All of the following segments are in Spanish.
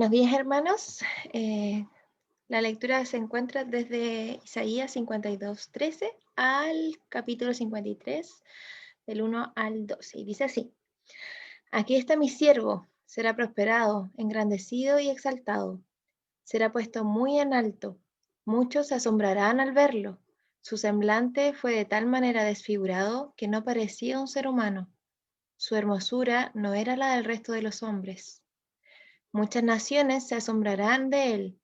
Buenos días, hermanos. La lectura se encuentra desde Isaías 52:13 al capítulo 53, del 1 al 12. Y dice así: Aquí está mi siervo, será prosperado, engrandecido y exaltado. Será puesto muy en alto. Muchos se asombrarán al verlo. Su semblante fue de tal manera desfigurado que no parecía un ser humano. Su hermosura no era la del resto de los hombres. Muchas naciones se asombrarán de él.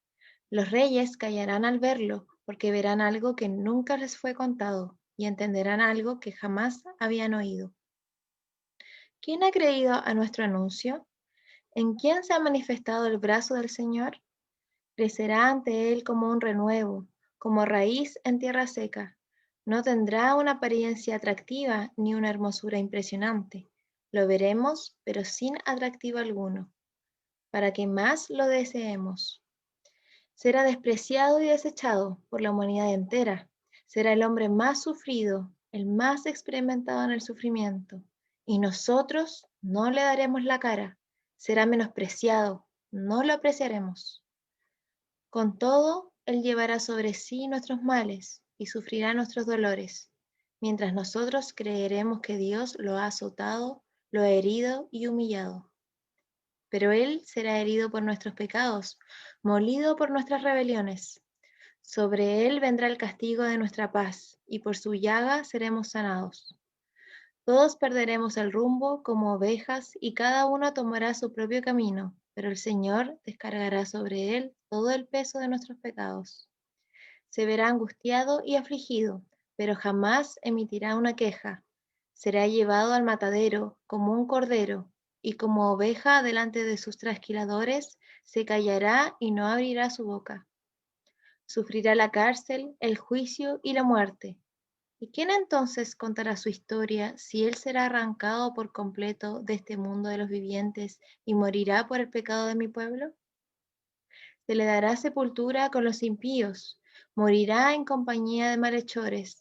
Los reyes callarán al verlo, porque verán algo que nunca les fue contado y entenderán algo que jamás habían oído. ¿Quién ha creído a nuestro anuncio? ¿En quién se ha manifestado el brazo del Señor? Crecerá ante él como un renuevo, como raíz en tierra seca. No tendrá una apariencia atractiva ni una hermosura impresionante. Lo veremos, pero sin atractivo alguno, para que más lo deseemos. Será despreciado y desechado por la humanidad entera. Será el hombre más sufrido, el más experimentado en el sufrimiento. Y nosotros no le daremos la cara. Será menospreciado, no lo apreciaremos. Con todo, él llevará sobre sí nuestros males y sufrirá nuestros dolores, mientras nosotros creeremos que Dios lo ha azotado, lo ha herido y humillado. Pero él será herido por nuestros pecados, molido por nuestras rebeliones. Sobre él vendrá el castigo de nuestra paz, y por su llaga seremos sanados. Todos perderemos el rumbo como ovejas, y cada uno tomará su propio camino, pero el Señor descargará sobre él todo el peso de nuestros pecados. Se verá angustiado y afligido, pero jamás emitirá una queja. Será llevado al matadero como un cordero, y como oveja delante de sus trasquiladores, se callará y no abrirá su boca. Sufrirá la cárcel, el juicio y la muerte. ¿Y quién entonces contará su historia si él será arrancado por completo de este mundo de los vivientes y morirá por el pecado de mi pueblo? Se le dará sepultura con los impíos, morirá en compañía de malhechores,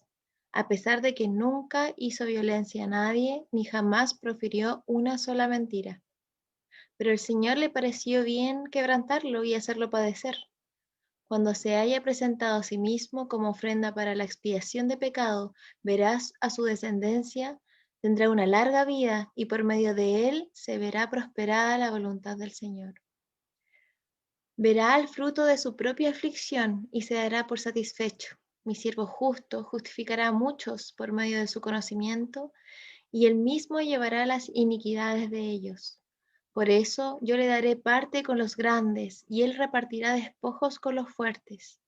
a pesar de que nunca hizo violencia a nadie ni jamás profirió una sola mentira. Pero el Señor le pareció bien quebrantarlo y hacerlo padecer. Cuando se haya presentado a sí mismo como ofrenda para la expiación de pecado, verás a su descendencia, tendrá una larga vida y por medio de él se verá prosperada la voluntad del Señor. Verá el fruto de su propia aflicción y se dará por satisfecho. Mi siervo justo justificará a muchos por medio de su conocimiento, y él mismo llevará las iniquidades de ellos. Por eso yo le daré parte con los grandes, y él repartirá despojos con los fuertes,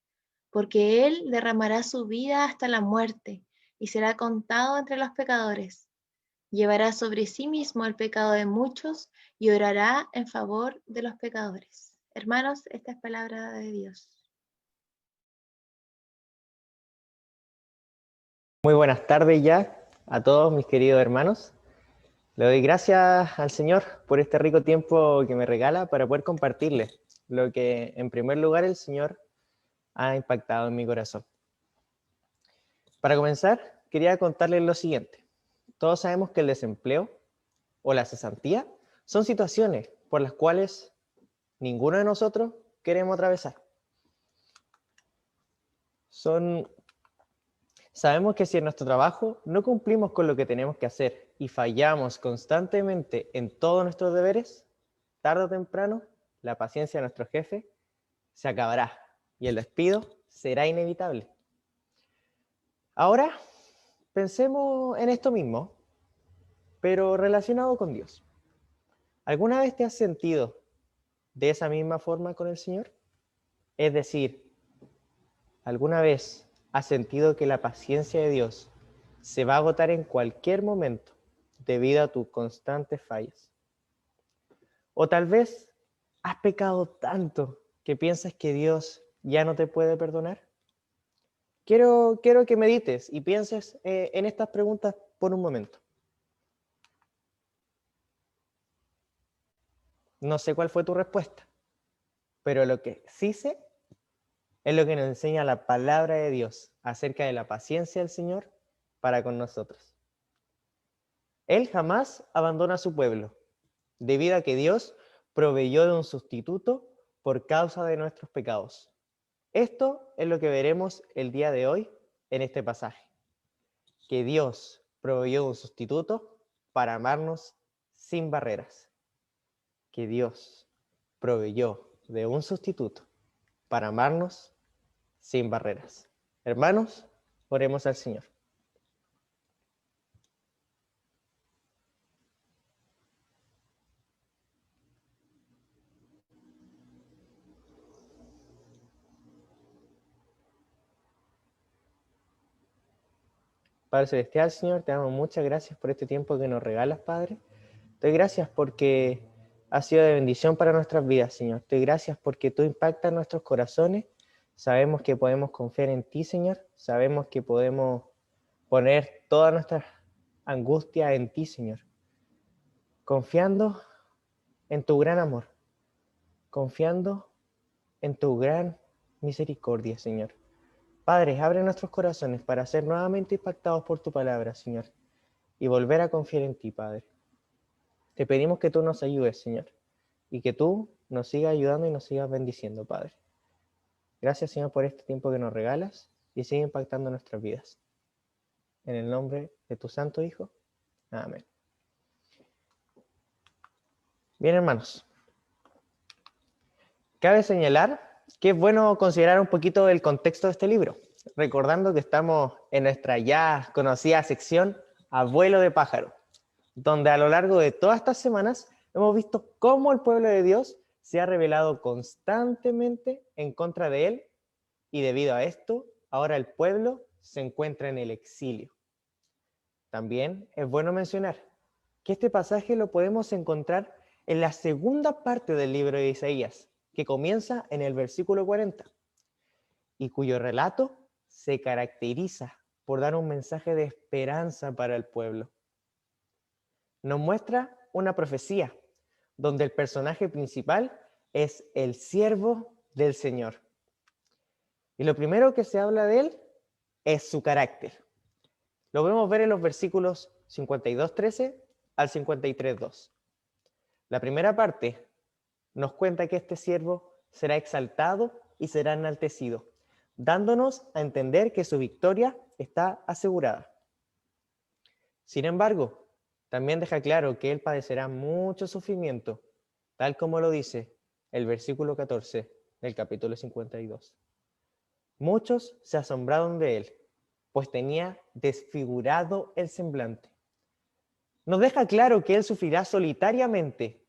porque él derramará su vida hasta la muerte, y será contado entre los pecadores. Llevará sobre sí mismo el pecado de muchos, y orará en favor de los pecadores. Hermanos, esta es palabra de Dios. Muy buenas tardes ya a todos mis queridos hermanos. Le doy gracias al Señor por este rico tiempo que me regala para poder compartirles lo que en primer lugar el Señor ha impactado en mi corazón. Para comenzar, quería contarles lo siguiente. Todos sabemos que el desempleo o la cesantía son situaciones por las cuales ninguno de nosotros queremos atravesar. Sabemos que si en nuestro trabajo no cumplimos con lo que tenemos que hacer y fallamos constantemente en todos nuestros deberes, tarde o temprano la paciencia de nuestro jefe se acabará y el despido será inevitable. Ahora, pensemos en esto mismo, pero relacionado con Dios. ¿Alguna vez te has sentido de esa misma forma con el Señor? Es decir, ¿alguna vez has sentido que la paciencia de Dios se va a agotar en cualquier momento debido a tus constantes fallas? O tal vez has pecado tanto que piensas que Dios ya no te puede perdonar. Quiero que medites y pienses en estas preguntas por un momento. No sé cuál fue tu respuesta, pero lo que sí sé es lo que nos enseña la palabra de Dios acerca de la paciencia del Señor para con nosotros. Él jamás abandona a su pueblo, debido a que Dios proveyó de un sustituto por causa de nuestros pecados. Esto es lo que veremos el día de hoy en este pasaje. Que Dios proveyó un sustituto para amarnos sin barreras. Que Dios proveyó de un sustituto para amarnos sin barreras. Hermanos, oremos al Señor. Padre Celestial, Señor, te damos muchas gracias por este tiempo que nos regalas, Padre. Te doy gracias porque ha sido de bendición para nuestras vidas, Señor. Te doy gracias porque tú impactas nuestros corazones. Sabemos que podemos confiar en ti, Señor. Sabemos que podemos poner todas nuestras angustias en ti, Señor. Confiando en tu gran amor. Confiando en tu gran misericordia, Señor. Padre, abre nuestros corazones para ser nuevamente impactados por tu palabra, Señor, y volver a confiar en ti, Padre. Te pedimos que tú nos ayudes, Señor, y que tú nos sigas ayudando y nos sigas bendiciendo, Padre. Gracias, Señor, por este tiempo que nos regalas y sigue impactando nuestras vidas. En el nombre de tu Santo Hijo. Amén. Bien, hermanos. Cabe señalar que es bueno considerar un poquito el contexto de este libro, recordando que estamos en nuestra ya conocida sección Abuelo de Pájaro, donde a lo largo de todas estas semanas hemos visto cómo el pueblo de Dios se ha rebelado constantemente en contra de él, y debido a esto, ahora el pueblo se encuentra en el exilio. También es bueno mencionar que este pasaje lo podemos encontrar en la segunda parte del libro de Isaías, que comienza en el versículo 40, y cuyo relato se caracteriza por dar un mensaje de esperanza para el pueblo. Nos muestra una profecía donde el personaje principal es el siervo del Señor. Y lo primero que se habla de él es su carácter. Lo podemos ver en los versículos 52:13 al 53:2. La primera parte nos cuenta que este siervo será exaltado y será enaltecido, dándonos a entender que su victoria está asegurada. Sin embargo, también deja claro que él padecerá mucho sufrimiento, tal como lo dice el versículo 14 del capítulo 52. Muchos se asombraron de él, pues tenía desfigurado el semblante. Nos deja claro que él sufrirá solitariamente,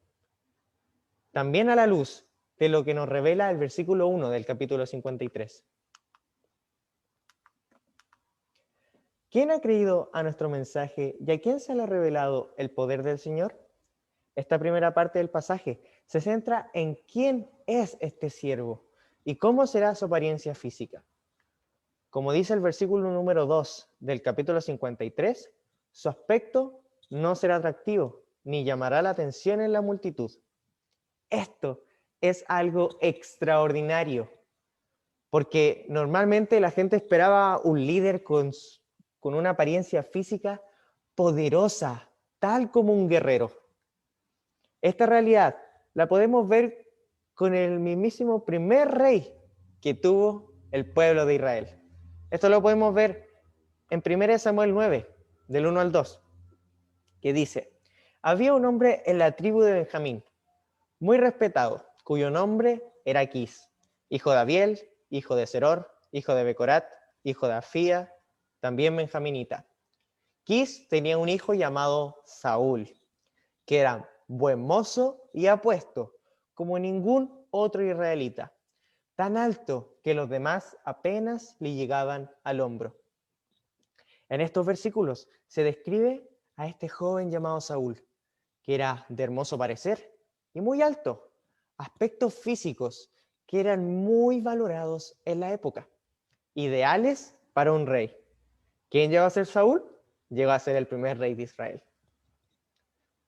también a la luz de lo que nos revela el versículo 1 del capítulo 53. ¿Quién ha creído a nuestro mensaje y a quién se le ha revelado el poder del Señor? Esta primera parte del pasaje se centra en quién es este siervo y cómo será su apariencia física. Como dice el versículo número 2 del capítulo 53, su aspecto no será atractivo ni llamará la atención en la multitud. Esto es algo extraordinario, porque normalmente la gente esperaba un líder con una apariencia física poderosa, tal como un guerrero. Esta realidad la podemos ver con el mismísimo primer rey que tuvo el pueblo de Israel. Esto lo podemos ver en 1 Samuel 9, del 1 al 2, que dice: había un hombre en la tribu de Benjamín, muy respetado, cuyo nombre era Aquís, hijo de Abiel, hijo de Seror, hijo de Becorat, hijo de Afía, también benjaminita. Quis tenía un hijo llamado Saúl, que era buen mozo y apuesto, como ningún otro israelita, tan alto que los demás apenas le llegaban al hombro. En estos versículos se describe a este joven llamado Saúl, que era de hermoso parecer y muy alto, aspectos físicos que eran muy valorados en la época, ideales para un rey. ¿Quién llegó a ser Saúl? Llegó a ser el primer rey de Israel.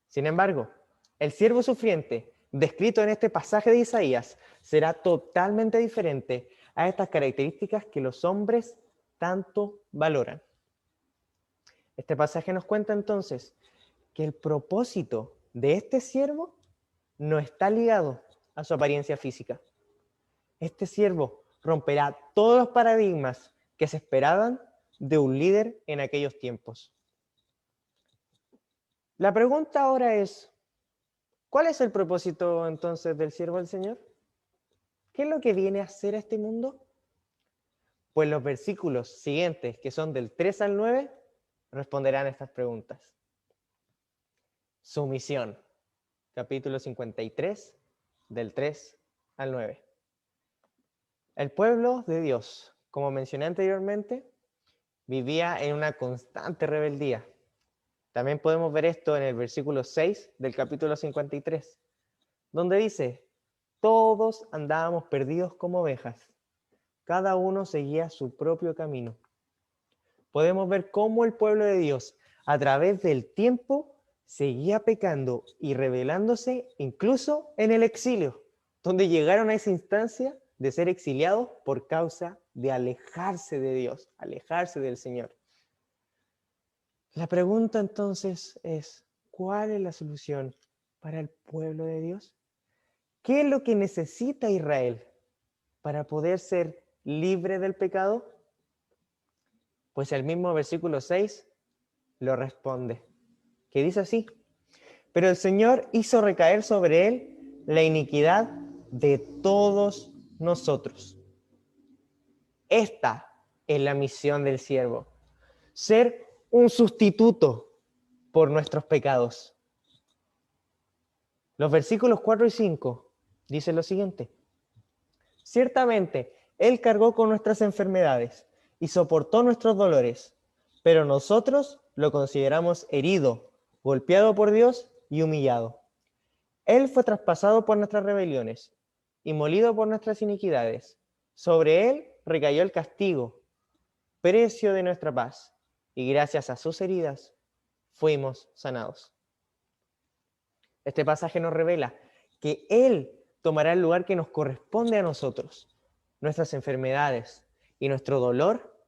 Sin embargo, el siervo sufriente, descrito en este pasaje de Isaías, será totalmente diferente a estas características que los hombres tanto valoran. Este pasaje nos cuenta entonces que el propósito de este siervo no está ligado a su apariencia física. Este siervo romperá todos los paradigmas que se esperaban de un líder en aquellos tiempos. La pregunta ahora es, ¿cuál es el propósito entonces del siervo del Señor? ¿Qué es lo que viene a hacer a este mundo? Pues los versículos siguientes, que son del 3 al 9, responderán a estas preguntas. Su misión, capítulo 53, del 3 al 9. El pueblo de Dios, como mencioné anteriormente, vivía en una constante rebeldía. También podemos ver esto en el versículo 6 del capítulo 53, donde dice, todos andábamos perdidos como ovejas, cada uno seguía su propio camino. Podemos ver cómo el pueblo de Dios, a través del tiempo, seguía pecando y rebelándose incluso en el exilio, donde llegaron a esa instancia de ser exiliados por causa de alejarse de Dios, alejarse del Señor. La pregunta entonces es, ¿cuál es la solución para el pueblo de Dios? ¿Qué es lo que necesita Israel para poder ser libre del pecado? Pues el mismo versículo 6 lo responde, que dice así, pero el Señor hizo recaer sobre él la iniquidad de todos nosotros. Esta es la misión del siervo, ser un sustituto por nuestros pecados. Los versículos 4 y 5 dicen lo siguiente, ciertamente Él cargó con nuestras enfermedades y soportó nuestros dolores, pero nosotros lo consideramos herido, golpeado por Dios y humillado. Él fue traspasado por nuestras rebeliones y molido por nuestras iniquidades. Sobre Él recayó el castigo, precio de nuestra paz, y gracias a sus heridas fuimos sanados. Este pasaje nos revela que Él tomará el lugar que nos corresponde a nosotros. Nuestras enfermedades y nuestro dolor,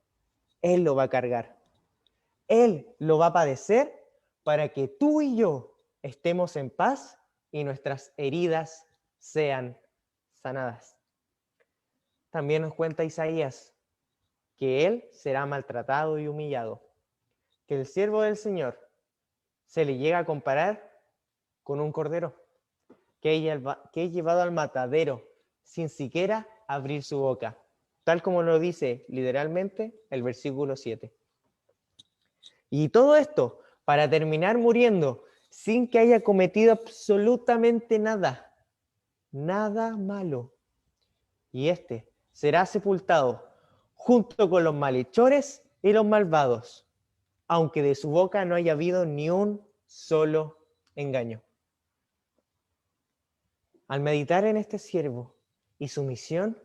Él lo va a cargar. Él lo va a padecer para que tú y yo estemos en paz y nuestras heridas sean sanadas. También nos cuenta Isaías que Él será maltratado y humillado, que el siervo del Señor se le llega a comparar con un cordero, que es llevado al matadero sin siquiera abrir su boca, tal como lo dice literalmente el versículo 7. Y todo esto para terminar muriendo sin que haya cometido absolutamente nada, nada malo. Y este será sepultado junto con los malhechores y los malvados, aunque de su boca no haya habido ni un solo engaño. Al meditar en este siervo y su misión,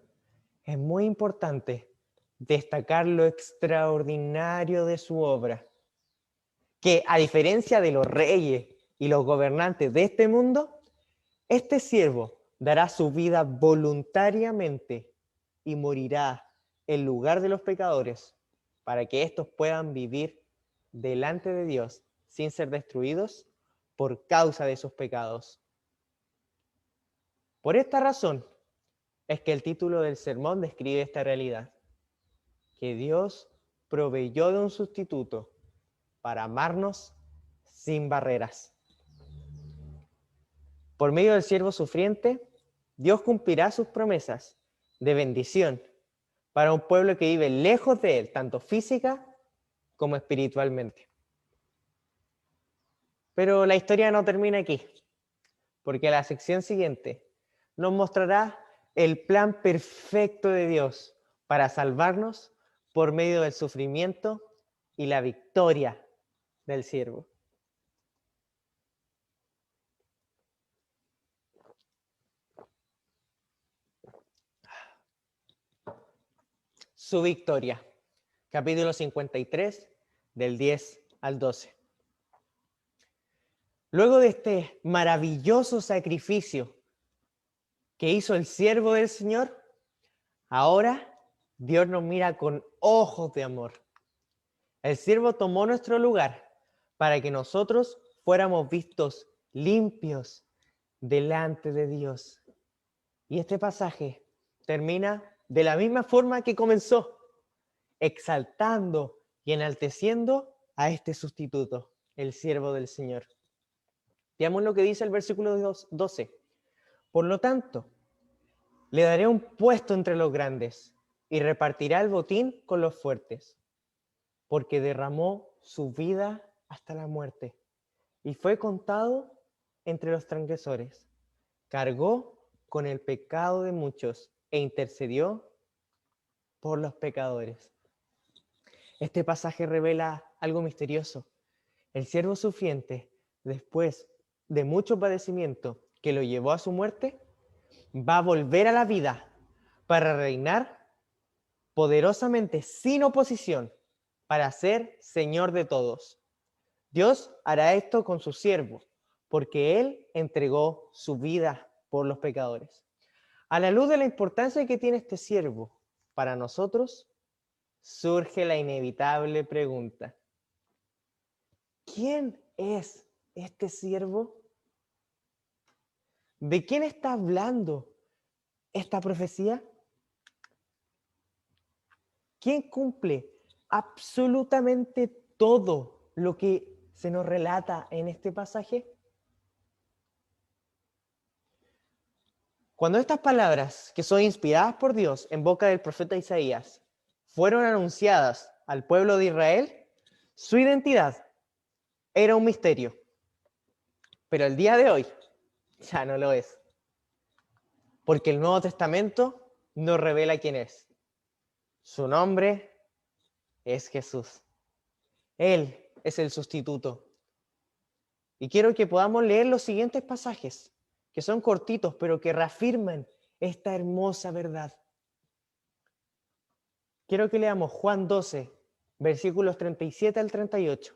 es muy importante destacar lo extraordinario de su obra, que a diferencia de los reyes y los gobernantes de este mundo, este siervo dará su vida voluntariamente y morirá en lugar de los pecadores para que éstos puedan vivir delante de Dios sin ser destruidos por causa de sus pecados. Por esta razón es que el título del sermón describe esta realidad, que Dios proveyó de un sustituto para amarnos sin barreras. Por medio del siervo sufriente, Dios cumplirá sus promesas de bendición para un pueblo que vive lejos de Él, tanto física como espiritualmente. Pero la historia no termina aquí, porque la sección siguiente nos mostrará el plan perfecto de Dios para salvarnos por medio del sufrimiento y la victoria del siervo. Su victoria. Capítulo 53, del 10 al 12. Luego de este maravilloso sacrificio que hizo el siervo del Señor, ahora Dios nos mira con ojos de amor. El siervo tomó nuestro lugar para que nosotros fuéramos vistos limpios delante de Dios. Y este pasaje termina de la misma forma que comenzó, exaltando y enalteciendo a este sustituto, el siervo del Señor. Veamos lo que dice el versículo 12. Por lo tanto, le daré un puesto entre los grandes y repartirá el botín con los fuertes, porque derramó su vida hasta la muerte y fue contado entre los transgresores. Cargó con el pecado de muchos e intercedió por los pecadores. Este pasaje revela algo misterioso. El siervo sufriente, después de mucho padecimiento que lo llevó a su muerte, va a volver a la vida para reinar poderosamente sin oposición, para ser Señor de todos. Dios hará esto con su siervo, porque Él entregó su vida por los pecadores. A la luz de la importancia que tiene este siervo para nosotros, surge la inevitable pregunta: ¿quién es este siervo? ¿De quién está hablando esta profecía? ¿Quién cumple absolutamente todo lo que se nos relata en este pasaje? Cuando estas palabras, que son inspiradas por Dios en boca del profeta Isaías, fueron anunciadas al pueblo de Israel, su identidad era un misterio. Pero el día de hoy ya no lo es, porque el Nuevo Testamento nos revela quién es. Su nombre es Jesús. Él es el sustituto. Y quiero que podamos leer los siguientes pasajes, que son cortitos, pero que reafirman esta hermosa verdad. Quiero que leamos Juan 12, versículos 37 al 38.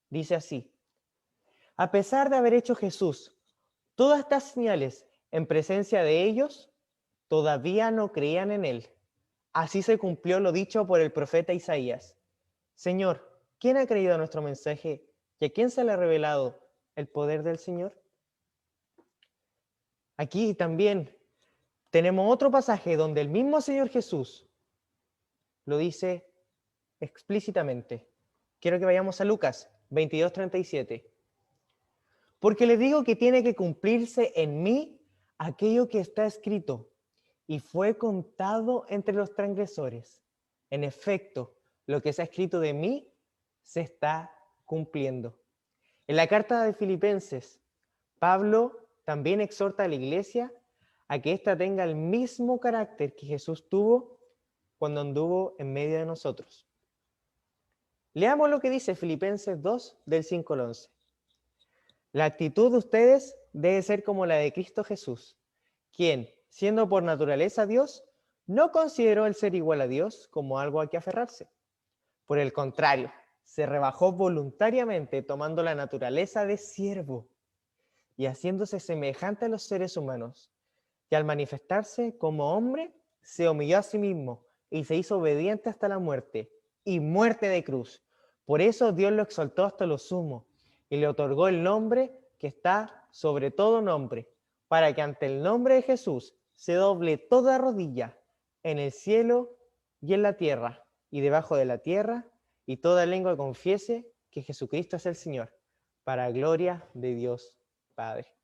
Dice así: a pesar de haber hecho Jesús todas estas señales en presencia de ellos, todavía no creían en él. Así se cumplió lo dicho por el profeta Isaías. Señor, ¿quién ha creído a nuestro mensaje y a quién se le ha revelado el poder del Señor? Aquí también tenemos otro pasaje donde el mismo Señor Jesús lo dice explícitamente. Quiero que vayamos a Lucas 22:37. Porque le digo que tiene que cumplirse en mí aquello que está escrito, y fue contado entre los transgresores. En efecto, lo que se ha escrito de mí se está cumpliendo. En la carta de Filipenses, Pablo también exhorta a la iglesia a que ésta tenga el mismo carácter que Jesús tuvo cuando anduvo en medio de nosotros. Leamos lo que dice Filipenses 2, del 5 al 11. La actitud de ustedes debe ser como la de Cristo Jesús, quien, siendo por naturaleza Dios, no consideró el ser igual a Dios como algo a que aferrarse. Por el contrario, se rebajó voluntariamente tomando la naturaleza de siervo y haciéndose semejante a los seres humanos. Y al manifestarse como hombre, se humilló a sí mismo y se hizo obediente hasta la muerte, y muerte de cruz. Por eso Dios lo exaltó hasta lo sumo y le otorgó el nombre que está sobre todo nombre, para que ante el nombre de Jesús se doble toda rodilla en el cielo y en la tierra y debajo de la tierra, y toda lengua confiese que Jesucristo es el Señor, para gloria de Dios Padre.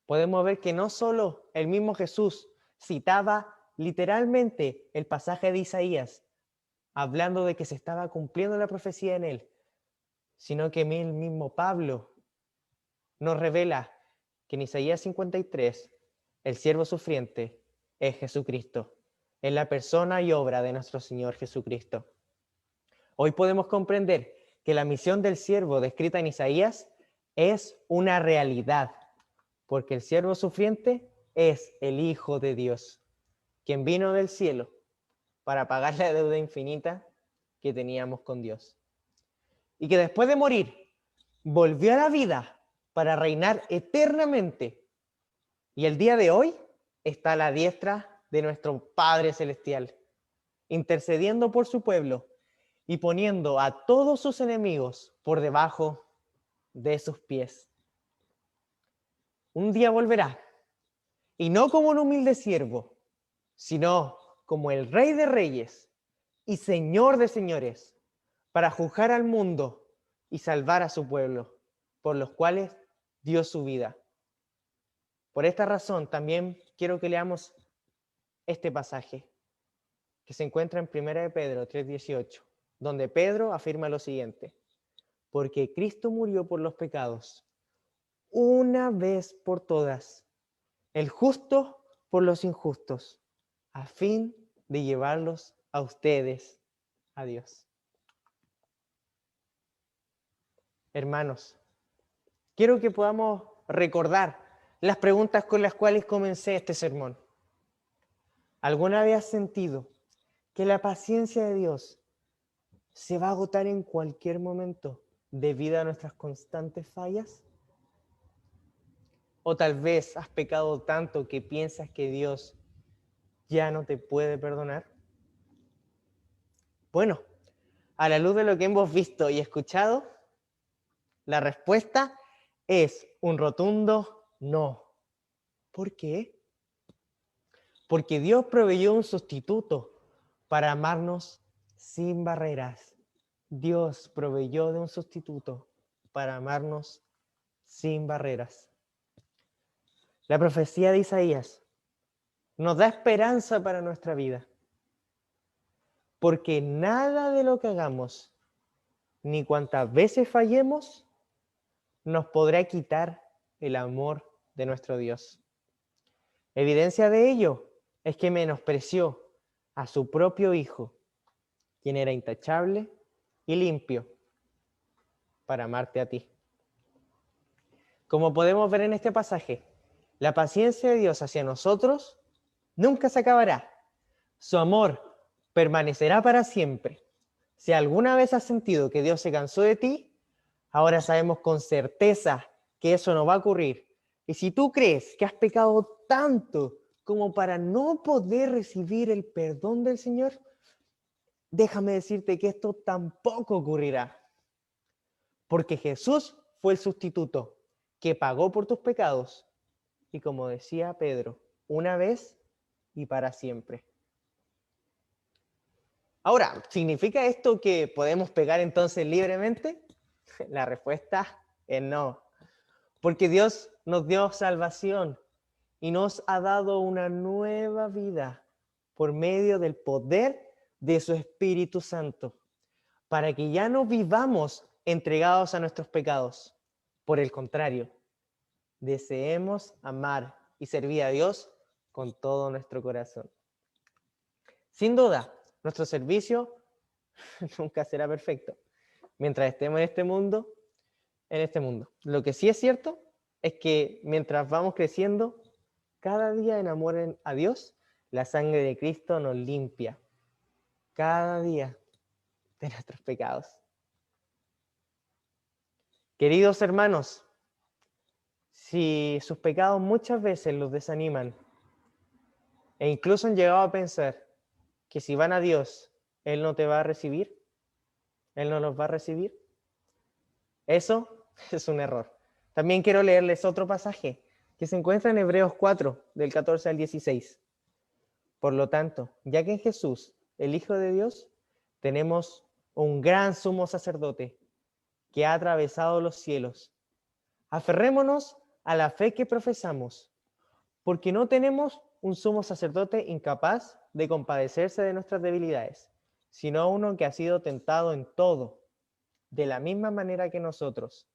Podemos ver que no solo el mismo Jesús citaba literalmente el pasaje de Isaías, hablando de que se estaba cumpliendo la profecía en él, sino que el mismo Pablo nos revela que en Isaías 53, el siervo sufriente es Jesucristo, es la persona y obra de nuestro Señor Jesucristo. Hoy podemos comprender que la misión del siervo descrita en Isaías es una realidad, porque el siervo sufriente es el Hijo de Dios, quien vino del cielo para pagar la deuda infinita que teníamos con Dios. Y que después de morir, volvió a la vida para reinar eternamente. Y el día de hoy está a la diestra de nuestro Padre Celestial, intercediendo por su pueblo y poniendo a todos sus enemigos por debajo de sus pies. Un día volverá, y no como un humilde siervo, sino como el Rey de Reyes y Señor de Señores, para juzgar al mundo y salvar a su pueblo, por los cuales dio su vida. Por esta razón también quiero que leamos este pasaje que se encuentra en 1 de Pedro 3:18, donde Pedro afirma lo siguiente: porque Cristo murió por los pecados, una vez por todas, el justo por los injustos, a fin de llevarlos a ustedes a Dios. Hermanos, quiero que podamos recordar las preguntas con las cuales comencé este sermón. ¿Alguna vez has sentido que la paciencia de Dios se va a agotar en cualquier momento debido a nuestras constantes fallas? ¿O tal vez has pecado tanto que piensas que Dios ya no te puede perdonar? Bueno, a la luz de lo que hemos visto y escuchado, la respuesta es un rotundo no. ¿Por qué? Porque Dios proveyó un sustituto para amarnos sin barreras. Dios proveyó de un sustituto para amarnos sin barreras. La profecía de Isaías nos da esperanza para nuestra vida, porque nada de lo que hagamos, ni cuantas veces fallemos, nos podrá quitar el amor de nuestro Dios. Evidencia de ello es que menospreció a su propio Hijo, quien era intachable y limpio, para amarte a ti. Como podemos ver en este pasaje, la paciencia de Dios hacia nosotros nunca se acabará. Su amor permanecerá para siempre. Si alguna vez has sentido que Dios se cansó de ti, ahora sabemos con certeza que eso no va a ocurrir. Y si tú crees que has pecado tanto como para no poder recibir el perdón del Señor, déjame decirte que esto tampoco ocurrirá. Porque Jesús fue el sustituto que pagó por tus pecados. Y como decía Pedro, una vez y para siempre. Ahora, ¿significa esto que podemos pecar entonces libremente? La respuesta es no. Porque Dios nos dio salvación y nos ha dado una nueva vida por medio del poder de su Espíritu Santo, para que ya no vivamos entregados a nuestros pecados. Por el contrario, deseemos amar y servir a Dios con todo nuestro corazón. Sin duda, nuestro servicio nunca será perfecto mientras estemos en este mundo. Lo que sí es cierto es que mientras vamos creciendo, cada día en amor a Dios, la sangre de Cristo nos limpia cada día de nuestros pecados. Queridos hermanos, si sus pecados muchas veces los desaniman e incluso han llegado a pensar que si van a Dios, Él no te va a recibir, Él no los va a recibir, eso es un error. También quiero leerles otro pasaje que se encuentra en Hebreos 4, del 14 al 16. Por lo tanto, ya que en Jesús, el Hijo de Dios, tenemos un gran sumo sacerdote que ha atravesado los cielos, aferrémonos a la fe que profesamos, porque no tenemos un sumo sacerdote incapaz de compadecerse de nuestras debilidades, sino uno que ha sido tentado en todo, de la misma manera que nosotros,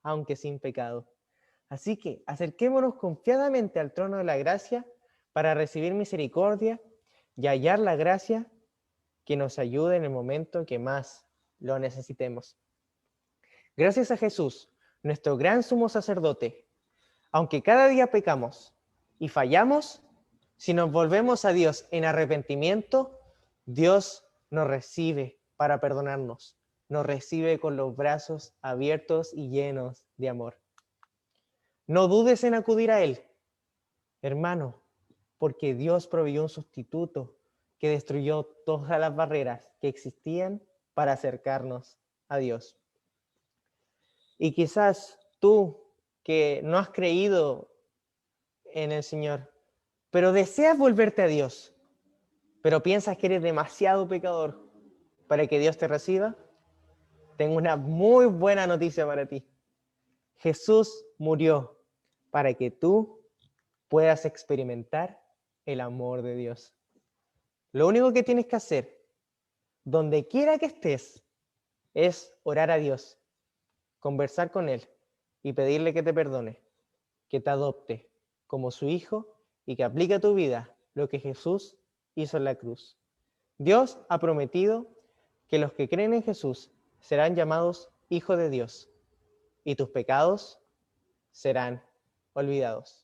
aunque sin pecado. Así que acerquémonos confiadamente al trono de la gracia para recibir misericordia y hallar la gracia que nos ayude en el momento que más lo necesitemos. Gracias a Jesús, nuestro gran sumo sacerdote, aunque cada día pecamos y fallamos, si nos volvemos a Dios en arrepentimiento, Dios nos recibe para perdonarnos, nos recibe con los brazos abiertos y llenos de amor. No dudes en acudir a Él, hermano, porque Dios proveyó un sustituto que destruyó todas las barreras que existían para acercarnos a Dios. Y quizás tú que no has creído en el Señor, pero deseas volverte a Dios, pero piensas que eres demasiado pecador para que Dios te reciba, tengo una muy buena noticia para ti. Jesús murió para que tú puedas experimentar el amor de Dios. Lo único que tienes que hacer, donde quiera que estés, es orar a Dios, conversar con Él y pedirle que te perdone, que te adopte como su hijo y que aplique a tu vida lo que Jesús hizo en la cruz. Dios ha prometido que los que creen en Jesús serán llamados hijos de Dios y tus pecados serán olvidados.